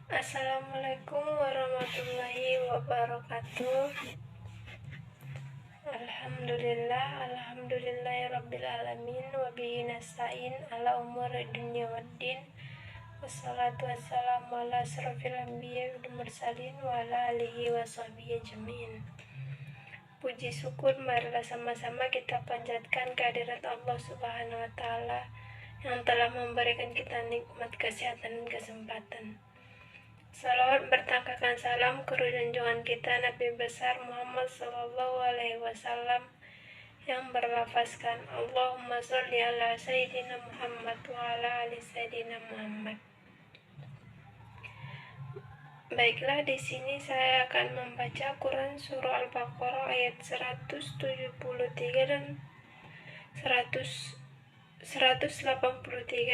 Assalamualaikum warahmatullahi wabarakatuh. Alhamdulillahirabbil alamin wa bihi nasta'in ala umuri dunya waddin. Wassalatu wassalamu ala asrofil anbiya wal mursalin wa ala alihi wa sahbihi ajmain. Puji syukur marilah sama-sama kita panjatkan kehadirat Allah Subhanahu wa taala yang telah memberikan kita nikmat kesehatan dan kesempatan. Salawat bertangkakan salam ke junjungan kita Nabi besar Muhammad Sallallahu Alaihi Wasallam yang berlafazkan Allahumma sholli ala Sayyidina Muhammad wa ala ali Sayyidina Muhammad. Baiklah, di sini saya akan membaca Quran surah Al-Baqarah ayat 173 dan 183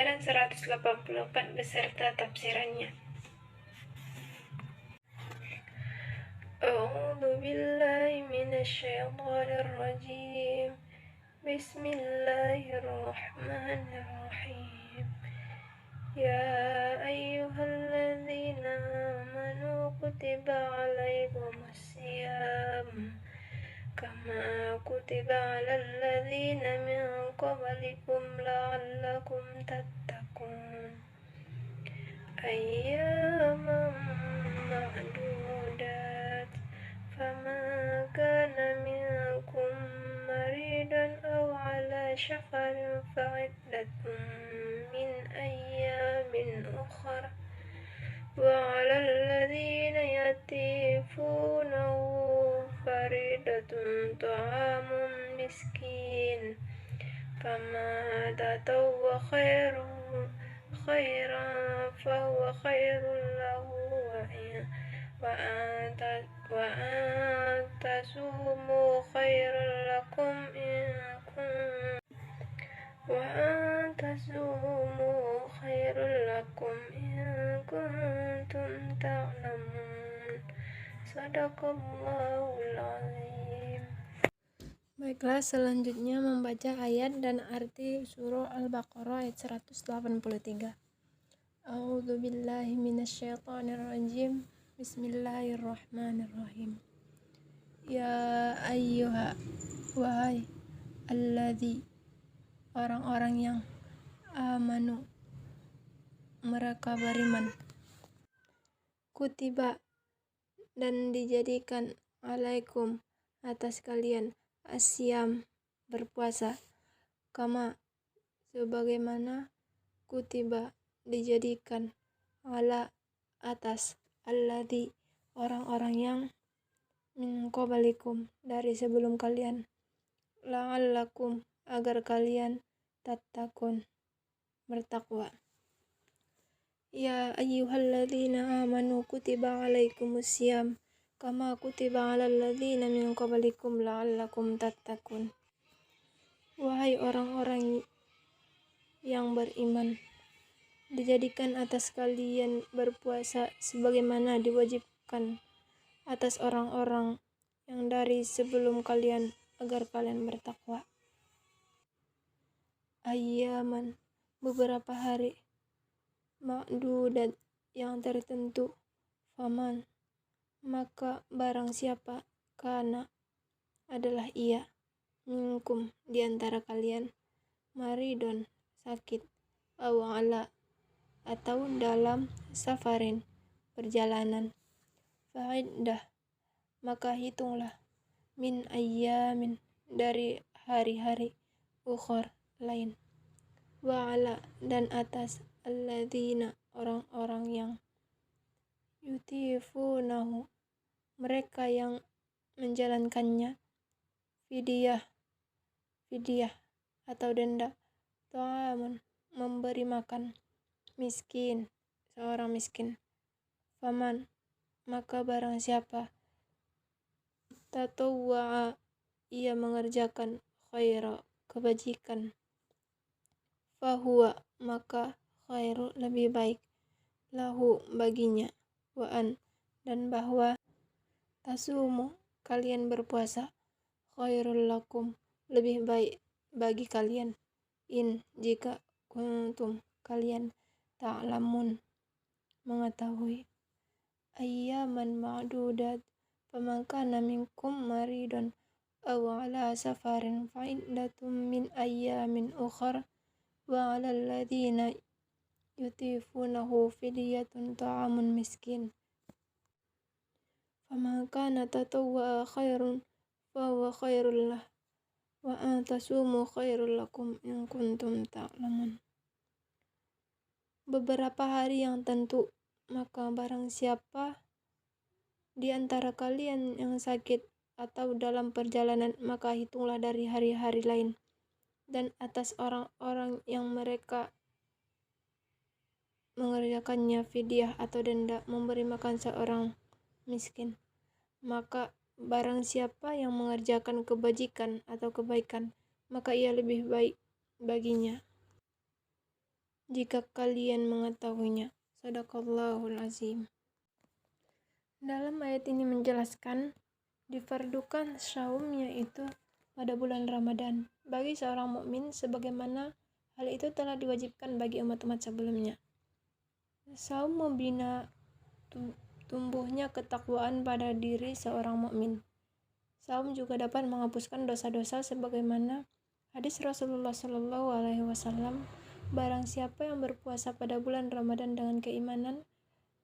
dan 184 beserta tafsirannya. A'udzu billahi minasyaitonir rajim. Bismillahirrahmanirrahim. Ya ayyuhalladzina amanu kutiba alaikumusiyam kama kutiba alal ladzina min qablikum la'allakum tattaqun. Ayyaman ma'dudat فما كان منكم مريضا أو على سفر فعدة من أيام أخر وعلى الذين يطيقونه فريضة طعام مسكين فما تطوع خيرا فهو خير له وأن تصوموا خير لكم إن كنتم تعلمون. Shadaqallahul Azim. Baiklah, selanjutnya membaca ayat dan arti surah Al-Baqarah ayat 183. A'udzu billahi minasyaitonir rajim. Bismillahirrahmanirrahim. Ya ayyuha, wahai alladzi, orang-orang yang amanu, mereka beriman, kutiba, dan dijadikan, alaikum, atas kalian, asyam, berpuasa, kama, sebagaimana, kutiba, dijadikan, ala, atas, alladzi, orang-orang yang min qablikum, dari sebelum kalian, la'allakum, agar kalian tattaqun, bertakwa. Ya ayyuhalladzina amanu kutiba alaikumusiyam kama kutiba alal ladzina min qablikum la'allakum tattaqun. Wahai orang-orang yang beriman, dijadikan atas kalian berpuasa sebagaimana diwajibkan atas orang-orang yang dari sebelum kalian agar kalian bertakwa. Ayyaman, beberapa hari, ma'dudat, yang tertentu, faman, maka barang siapa, kana, adalah ia, minkum, di antara kalian, maridon, sakit, awala, atau dalam safarin, perjalanan, fa'iddah, maka hitunglah, min ayyamin, dari hari-hari, ukhor, lain, wa'ala, dan atas, alladzina, orang-orang yang, yutifunahu, mereka yang menjalankannya, fidyah, atau denda, ta'amun, memberi makan, miskin, seorang miskin, faman, maka barang siapa, tatawwa'a, ia mengerjakan, khaira, kebajikan, fahuwa, maka khairu, lebih baik, lahu, baginya, wa'an, dan bahwa, tasumu, kalian berpuasa, khairul lakum, lebih baik bagi kalian, in, jika kuntum, kalian, ta'lamun, mengetahui. ayyaman ma'dudat faman kana minkum maridun aw ala safarin fa iddatum min ayyamin ukhra wa 'alal ladzina yutiqunahu fidyatun ta'amun miskin faman kana tatawwa'a khairan fahuwa khairul lah wa an tasumu khairul lakum in kuntum ta'lamun. Beberapa hari yang tentu, maka barang siapa di antara kalian yang sakit atau dalam perjalanan, maka hitunglah dari hari-hari lain. Dan atas orang-orang yang mereka mengerjakannya fidyah atau denda, memberi makan seorang miskin. Maka barang siapa yang mengerjakan kebajikan atau kebaikan, maka ia lebih baik baginya jika kalian mengetahuinya. Shadaqallahul azim. Dalam ayat ini menjelaskan difardukan saum, yaitu pada bulan Ramadan bagi seorang mukmin, sebagaimana hal itu telah diwajibkan bagi umat-umat sebelumnya. Saum membina tumbuhnya ketakwaan pada diri seorang mukmin. Saum juga dapat menghapuskan dosa-dosa, sebagaimana hadis Rasulullah SAW, barang siapa yang berpuasa pada bulan Ramadan dengan keimanan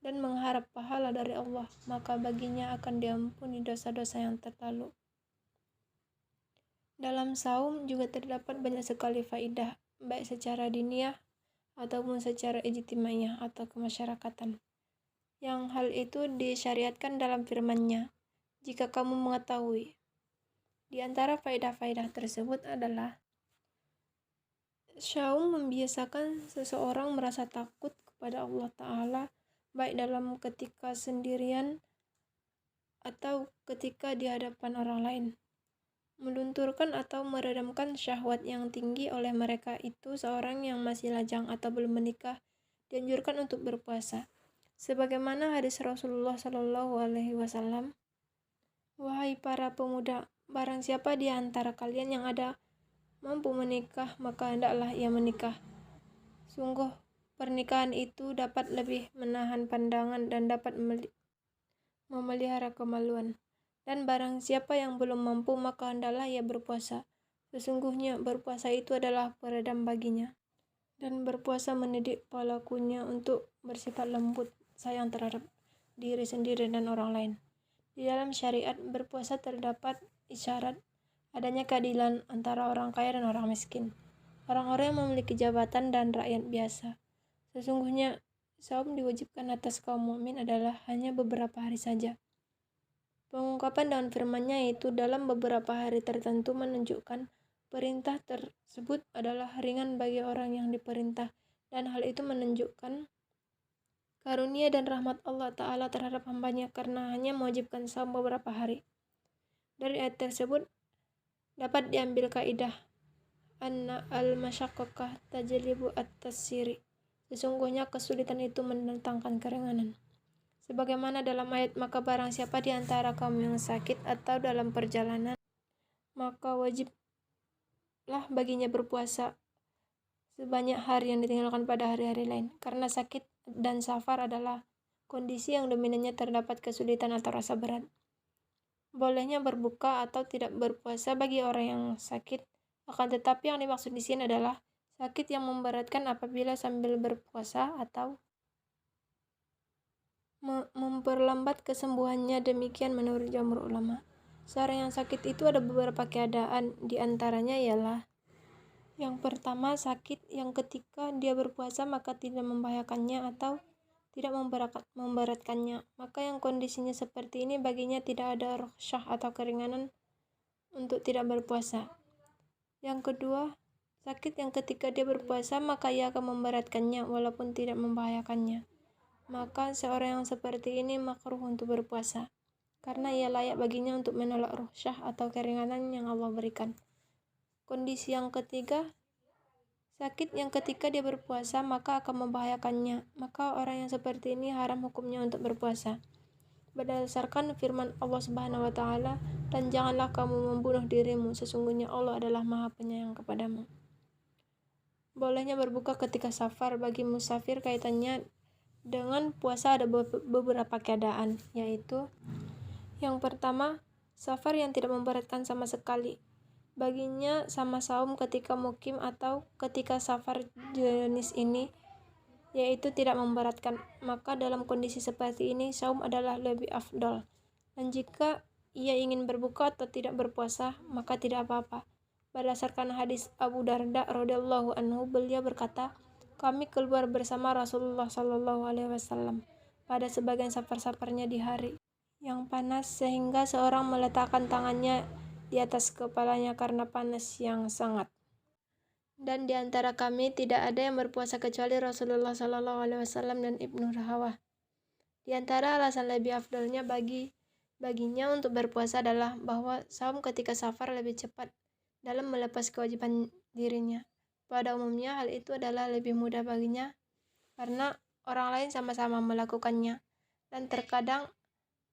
dan mengharap pahala dari Allah, maka baginya akan diampuni dosa-dosa yang terlalu. Dalam saum juga terdapat banyak sekali faidah, baik secara diniyah ataupun secara ijtimaiyah atau kemasyarakatan, yang hal itu disyariatkan dalam firman-Nya. Jika kamu mengetahui. Di antara faedah-faedah tersebut adalah saum membiasakan seseorang merasa takut kepada Allah Ta'ala, baik dalam ketika sendirian atau ketika di hadapan orang lain. Melunturkan atau meredamkan syahwat yang tinggi oleh mereka itu, seorang yang masih lajang atau belum menikah dianjurkan untuk berpuasa. Sebagaimana hadis Rasulullah SAW, wahai para pemuda, barang siapa di antara kalian yang ada mampu menikah, maka hendaklah ia menikah. Sungguh, pernikahan itu dapat lebih menahan pandangan dan dapat memelihara kemaluan. Dan barang siapa yang belum mampu, maka hendaklah ia berpuasa. Sesungguhnya berpuasa itu adalah peredam baginya. Dan berpuasa mendidik pelakunya untuk bersifat lembut, sayang terhadap diri sendiri dan orang lain. Di dalam syariat berpuasa terdapat isyarat adanya keadilan antara orang kaya dan orang miskin, orang-orang yang memiliki jabatan dan rakyat biasa. Sesungguhnya saum diwajibkan atas kaum mukmin adalah hanya beberapa hari saja. Pengungkapan dengan firman-Nya, yaitu dalam beberapa hari tertentu, menunjukkan perintah tersebut adalah ringan bagi orang yang diperintah, dan hal itu menunjukkan karunia dan rahmat Allah Ta'ala terhadap hamba-Nya, karena hanya mewajibkan saum beberapa hari. Dari ayat tersebut dapat diambil kaidah anna al-masyaqqah tajlibu at-tasyiri. Sesungguhnya kesulitan itu mendatangkan keringanan. Sebagaimana dalam ayat, maka barang siapa di antara kamu yang sakit atau dalam perjalanan, maka wajiblah baginya berpuasa sebanyak hari yang ditinggalkan pada hari-hari lain. Karena sakit dan safar adalah kondisi yang dominannya terdapat kesulitan atau rasa berat. Bolehnya berbuka atau tidak berpuasa bagi orang yang sakit, akan tetapi yang dimaksud di sini adalah sakit yang memberatkan apabila sambil berpuasa atau memperlambat kesembuhannya. Demikian menurut jamhur ulama. Seorang yang sakit itu ada beberapa keadaan, di antaranya ialah yang pertama, sakit yang ketika dia berpuasa maka tidak membahayakannya atau tidak memberatkannya, maka yang kondisinya seperti ini baginya tidak ada rukhsah atau keringanan untuk tidak berpuasa. Yang kedua, sakit yang ketika dia berpuasa maka ia akan memberatkannya walaupun tidak membahayakannya, maka seorang yang seperti ini makruh untuk berpuasa, karena ia layak baginya untuk menolak rukhsah atau keringanan yang Allah berikan. Kondisi yang ketiga, sakit yang ketika dia berpuasa maka akan membahayakannya, maka orang yang seperti ini haram hukumnya untuk berpuasa. Berdasarkan firman Allah Subhanahu wa Ta'ala, dan janganlah kamu membunuh dirimu, sesungguhnya Allah adalah Maha Penyayang kepadamu. Bolehnya berbuka ketika safar bagi musafir kaitannya Dengan puasa ada beberapa keadaan, yaitu yang pertama, safar yang tidak memberatkan sama sekali. Baginya sama saum ketika mukim atau ketika safar jenis ini, yaitu tidak memberatkan. Maka dalam kondisi seperti ini, saum adalah lebih afdol. Dan jika ia ingin berbuka atau tidak berpuasa, maka tidak apa-apa. Berdasarkan hadis Abu Darda radhiyallahu anhu, beliau berkata, kami keluar bersama Rasulullah Shallallahu Alaihi Wasallam pada sebagian safar-safarnya di hari yang panas, sehingga seorang meletakkan tangannya di atas kepalanya karena panas yang sangat. Dan di antara kami tidak ada yang berpuasa kecuali Rasulullah Shallallahu Alaihi Wasallam dan Ibnu Rahawah. Di antara alasan lebih afdolnya baginya untuk berpuasa adalah bahwa saum ketika safar lebih cepat dalam melepas kewajiban dirinya. Pada umumnya hal itu adalah lebih mudah baginya karena orang lain sama-sama melakukannya, dan terkadang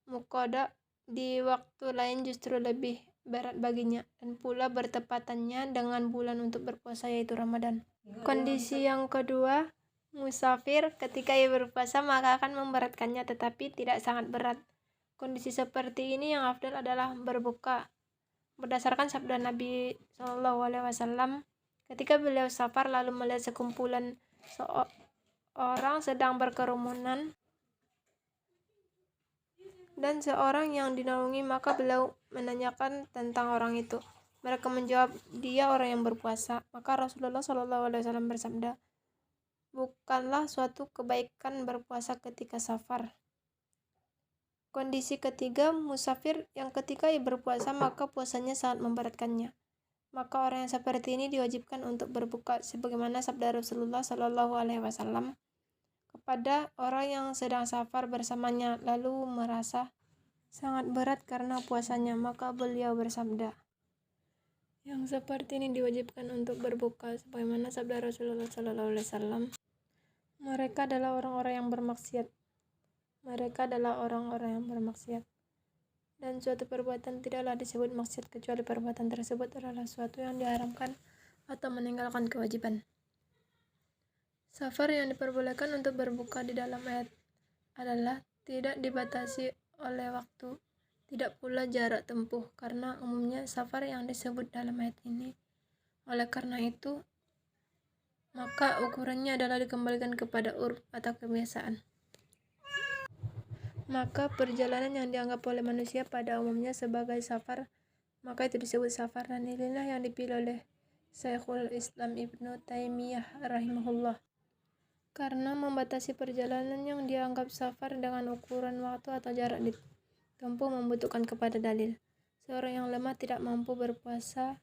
muqadha di waktu lain justru lebih berat baginya, dan pula bertepatannya dengan bulan untuk berpuasa yaitu Ramadan. Kondisi yang kedua, musafir ketika ia berpuasa maka akan memberatkannya tetapi tidak sangat berat. Kondisi seperti ini yang afdal adalah berbuka. Berdasarkan sabda Nabi SAW, ketika beliau safar lalu melihat sekumpulan orang sedang berkerumunan dan seorang yang dinaungi, maka beliau menanyakan tentang orang itu. Mereka menjawab, dia orang yang berpuasa. Maka Rasulullah SAW bersabda, bukanlah suatu kebaikan berpuasa ketika safar. Kondisi ketiga, musafir yang ketika ia berpuasa maka puasanya sangat memberatkannya. Maka orang yang seperti ini diwajibkan untuk berbuka, sebagaimana sabda Rasulullah SAW kepada orang yang sedang safar bersamanya lalu merasa sangat berat karena puasanya, maka beliau bersabda, yang seperti ini diwajibkan untuk berbuka, sebagaimana sabda Rasulullah SAW, mereka adalah orang-orang yang bermaksiat. Mereka adalah orang-orang yang bermaksiat. Dan suatu perbuatan tidaklah disebut maksiat kecuali perbuatan tersebut adalah suatu yang diharamkan atau meninggalkan kewajiban. Safar yang diperbolehkan untuk berbuka di dalam ayat adalah tidak dibatasi oleh waktu, tidak pula jarak tempuh, karena umumnya safar yang disebut dalam ayat ini. Oleh karena itu, maka ukurannya adalah dikembalikan kepada urf atau kebiasaan. Maka perjalanan yang dianggap oleh manusia pada umumnya sebagai safar, maka itu disebut safar, dan inilah yang dipilih oleh Syekhul Islam Ibnu Taimiyah rahimahullah. Karena membatasi perjalanan yang dianggap safar dengan ukuran waktu atau jarak ditempuh membutuhkan kepada dalil. Seorang yang lemah tidak mampu berpuasa,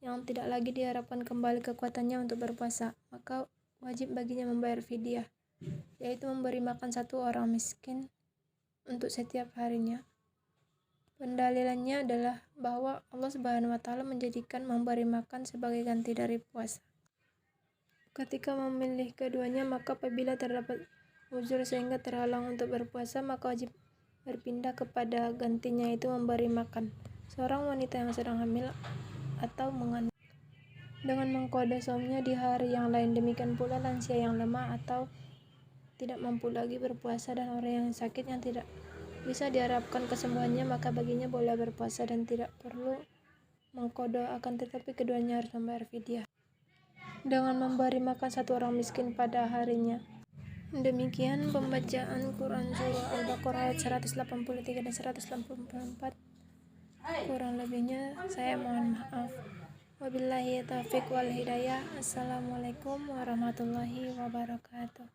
yang tidak lagi diharapkan kembali kekuatannya untuk berpuasa, maka wajib baginya membayar fidyah, yaitu memberi makan satu orang miskin untuk setiap harinya. Pendalilannya adalah bahwa Allah Subhanahu wa Ta'ala menjadikan memberi makan sebagai ganti dari puasa. Ketika memilih keduanya, maka apabila terdapat uzur sehingga terhalang untuk berpuasa, maka wajib berpindah kepada gantinya, yaitu memberi makan seorang wanita yang sedang hamil atau mengandung dengan mengqadha saumnya di hari yang lain. Demikian pula lansia yang lemah atau tidak mampu lagi berpuasa, dan orang yang sakit yang tidak bisa diharapkan kesembuhannya, maka baginya boleh berpuasa dan tidak perlu mengqadha, akan tetapi keduanya harus membayar fidyah dengan memberi makan satu orang miskin pada harinya. Demikian pembacaan Quran Surah Al-Baqarah ayat 183 dan 184. Kurang lebihnya saya mohon maaf. Wabillahi taufiq wal hidayah. Assalamualaikum warahmatullahi wabarakatuh.